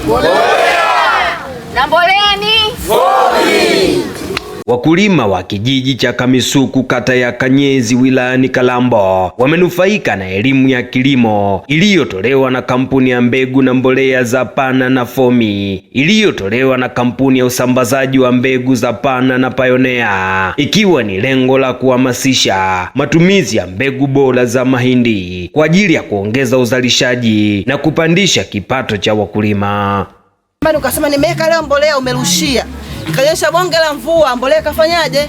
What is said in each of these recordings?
Mbolea. Na mbolea ni Fomi. Wakulima wa kijiji cha Kamisuku kata ya Kanyezi wilayani Kalambo wamenufaika na elimu ya kilimo iliyotolewa na kampuni ya mbegu na mbolea za Pana na Fomi iliyotolewa na kampuni ya usambazaji wa mbegu za Pana na Pioneer, ikiwa ni lengo la kuhamasisha matumizi ya mbegu bora za mahindi kwa ajili ya kuongeza uzalishaji na kupandisha kipato cha wakulima. Mbona ukasema nimeweka leo mbolea umerushia, ikanyesha bonge la mvua, mbolea kafanyaje?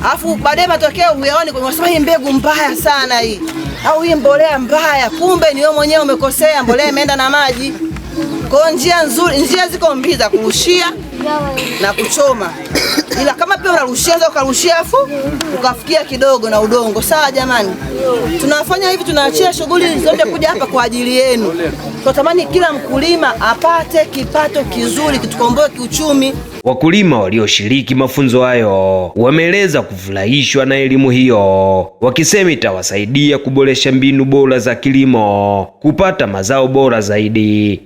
Alafu baadaye matokeo uyaone unasema hii mbegu mbaya sana hii, au hii mbolea mbaya, kumbe ni wewe mwenyewe umekosea, mbolea imeenda na maji. Kwa njia nzuri, njia ziko mbili za kurushia na kuchoma. Ila kama pia unarushia za ukarushia afu ukafikia kidogo na udongo. Sawa jamani? Tunafanya hivi, tunaachia shughuli zote kuja hapa kwa ajili yenu. Tunatamani kila mkulima apate kipato kizuri kitukomboe kiuchumi. Wakulima walioshiriki mafunzo hayo wameeleza kufurahishwa na elimu hiyo, wakisema itawasaidia kuboresha mbinu bora za kilimo, kupata mazao bora zaidi.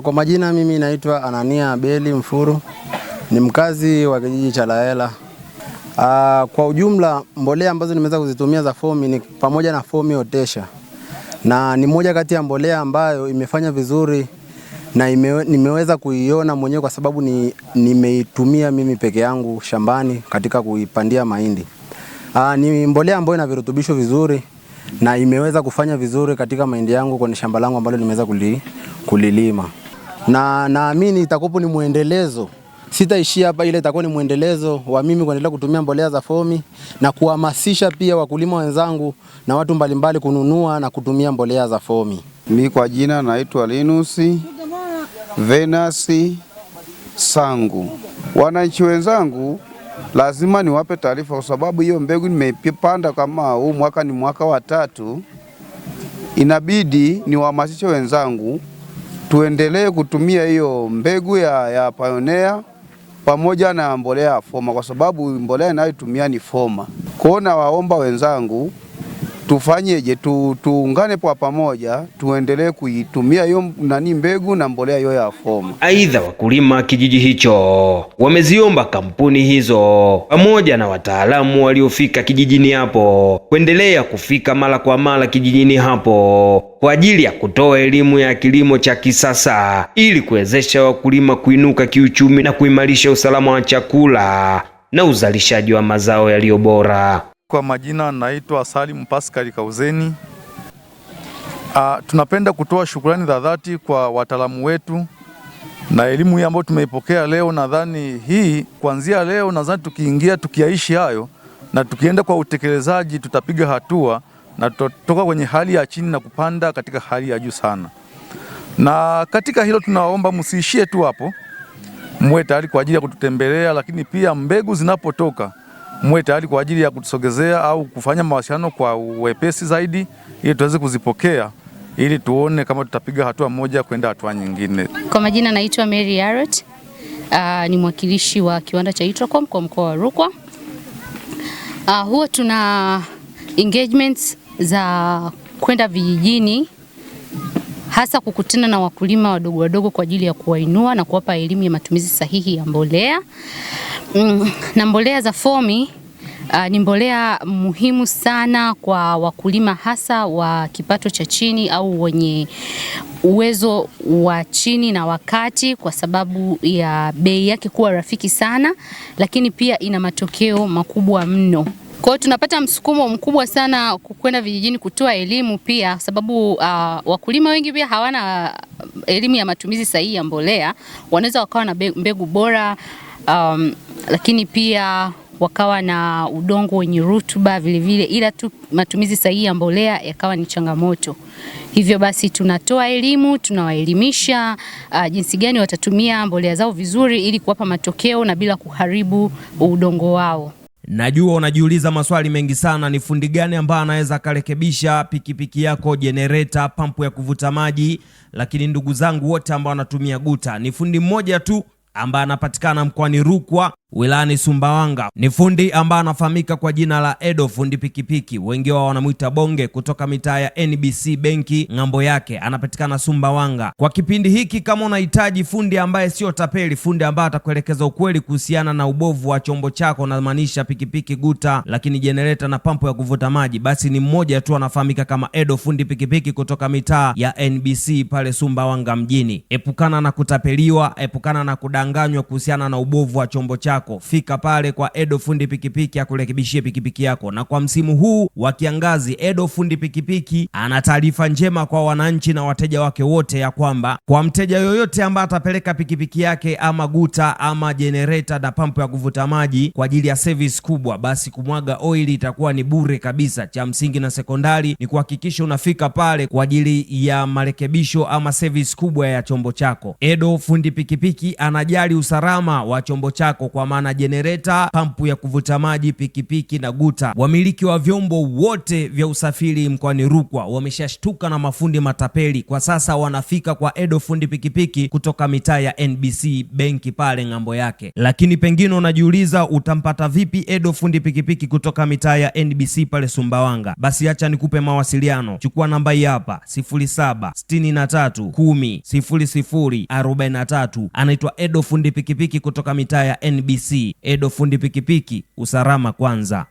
Kwa majina mimi naitwa Anania Abeli Mfuru, ni mkazi wa kijiji cha Laela. Kwa ujumla mbolea ambazo nimeweza kuzitumia za Fomi ni pamoja na Fomi Otesha, na ni moja kati ya mbolea ambayo imefanya vizuri na nimeweza kuiona mwenyewe kwa sababu nimeitumia mimi peke yangu shambani katika kuipandia mahindi. Ni mbolea ambayo ina virutubisho vizuri na imeweza kufanya vizuri katika mahindi yangu kwenye shamba langu ambalo nimeweza kulilima. Na naamini itakopo ni muendelezo. Sitaishia hapa, ile itakuwa ni muendelezo wa mimi kuendelea kutumia mbolea za Fomi na kuhamasisha pia wakulima wenzangu na watu mbalimbali kununua na kutumia mbolea za Fomi. Mimi kwa jina naitwa Linus Venasi Sangu. Wananchi wenzangu lazima niwape taarifa kwa sababu hiyo mbegu nimepanda kama huu mwaka ni mwaka wa 3. Inabidi niwahamasishe wenzangu tuendelee kutumia hiyo mbegu ya Pioneer pamoja na mbolea ya Foma kwa sababu mbolea inayotumia ni Foma. Kuona waomba wenzangu tufanyeje, tuungane kwa pamoja tuendelee kuitumia hiyo mbegu na mbolea hiyo ya Foma. Aidha, wakulima kijiji hicho wameziomba kampuni hizo pamoja na wataalamu waliofika kijijini hapo kuendelea kufika mara kwa mara kijijini hapo kwa ajili ya kutoa elimu ya kilimo cha kisasa ili kuwezesha wakulima kuinuka kiuchumi na kuimarisha usalama wa chakula na uzalishaji wa mazao yaliyo bora. Kwa majina naitwa Salim Pascal Kauzeni. Tunapenda kutoa shukrani za dhati kwa wataalamu wetu na elimu hii ambayo tumeipokea leo. Nadhani hii kuanzia leo, nadhani tukiingia tukiaishi hayo na tukienda kwa utekelezaji tutapiga hatua na tutatoka kwenye hali ya chini na kupanda katika hali ya juu sana. Na katika hilo tunaomba msiishie tu hapo, mwe tayari kwa ajili ya kututembelea, lakini pia mbegu zinapotoka mwe tayari kwa ajili ya kutusogezea au kufanya mawasiliano kwa wepesi zaidi ili tuweze kuzipokea ili tuone kama tutapiga hatua moja kwenda hatua nyingine. Kwa majina naitwa Mary Yarrett, ni mwakilishi wa kiwanda cha Itracom kwa mkoa wa Rukwa. Huwa tuna engagements za kwenda vijijini hasa kukutana na wakulima wadogo wadogo kwa ajili ya kuwainua na kuwapa elimu ya matumizi sahihi ya mbolea. Na mbolea za Fomi ni mbolea muhimu sana kwa wakulima hasa wa kipato cha chini au wenye uwezo wa chini na wakati, kwa sababu ya bei yake kuwa rafiki sana, lakini pia ina matokeo makubwa mno. Kwa hiyo tunapata msukumo mkubwa sana kwenda vijijini kutoa elimu pia, sababu wakulima wengi pia hawana elimu ya matumizi sahihi ya mbolea. Wanaweza wakawa na mbegu bora, lakini pia wakawa na udongo wenye rutuba vile, ila tu matumizi sahihi ya mbolea yakawa ni changamoto. Hivyo basi tunatoa elimu, tunawaelimisha jinsi gani watatumia mbolea zao vizuri ili kuwapa matokeo na bila kuharibu udongo wao. Najua unajiuliza maswali mengi sana, ni fundi gani ambaye anaweza karekebisha pikipiki yako, generator, pampu ya kuvuta maji? Lakini ndugu zangu wote ambao wanatumia guta, ni fundi mmoja tu ambaye anapatikana mkoani Rukwa, wilayani Sumbawanga. Ni fundi ambaye anafahamika kwa jina la Edo fundi pikipiki, wengi wao wanamuita Bonge, kutoka mitaa ya NBC benki ng'ambo yake, anapatikana Sumbawanga. Kwa kipindi hiki, kama unahitaji fundi ambaye sio tapeli, fundi ambaye atakuelekeza ukweli kuhusiana na ubovu wa chombo chako, na maanisha pikipiki, guta, lakini generator na pampu ya kuvuta maji, basi ni mmoja tu anafahamika kama Edo fundi pikipiki kutoka mitaa ya NBC pale Sumbawanga mjini. Epukana na kutapeliwa, epukana na kudanganywa kuhusiana na ubovu wa chombo chako. Fika pale kwa Edo fundi pikipiki akurekebishie pikipiki yako. Na kwa msimu huu wa kiangazi, Edo fundi pikipiki ana taarifa njema kwa wananchi na wateja wake wote, ya kwamba kwa mteja yoyote ambaye atapeleka pikipiki yake ama guta ama generator na pampu ya kuvuta maji kwa ajili ya service kubwa, basi kumwaga oil itakuwa ni bure kabisa. Cha msingi na sekondari ni kuhakikisha unafika pale kwa ajili ya marekebisho ama service kubwa ya chombo chako. Edo fundi pikipiki anajali usalama wa chombo chako, kwa maana generator, pampu ya kuvuta maji, pikipiki na guta. Wamiliki wa vyombo wote vya usafiri mkoani Rukwa wameshashtuka na mafundi matapeli. Kwa sasa wanafika kwa Edo fundi pikipiki kutoka mitaa ya NBC benki pale ng'ambo yake. Lakini pengine unajiuliza utampata vipi Edo fundi pikipiki kutoka mitaa ya NBC pale Sumbawanga? Basi acha nikupe mawasiliano. Chukua namba hii hapa 0763100043. Anaitwa Edo fundi pikipiki kutoka mitaa ya NBC. Edo fundi pikipiki, usalama kwanza.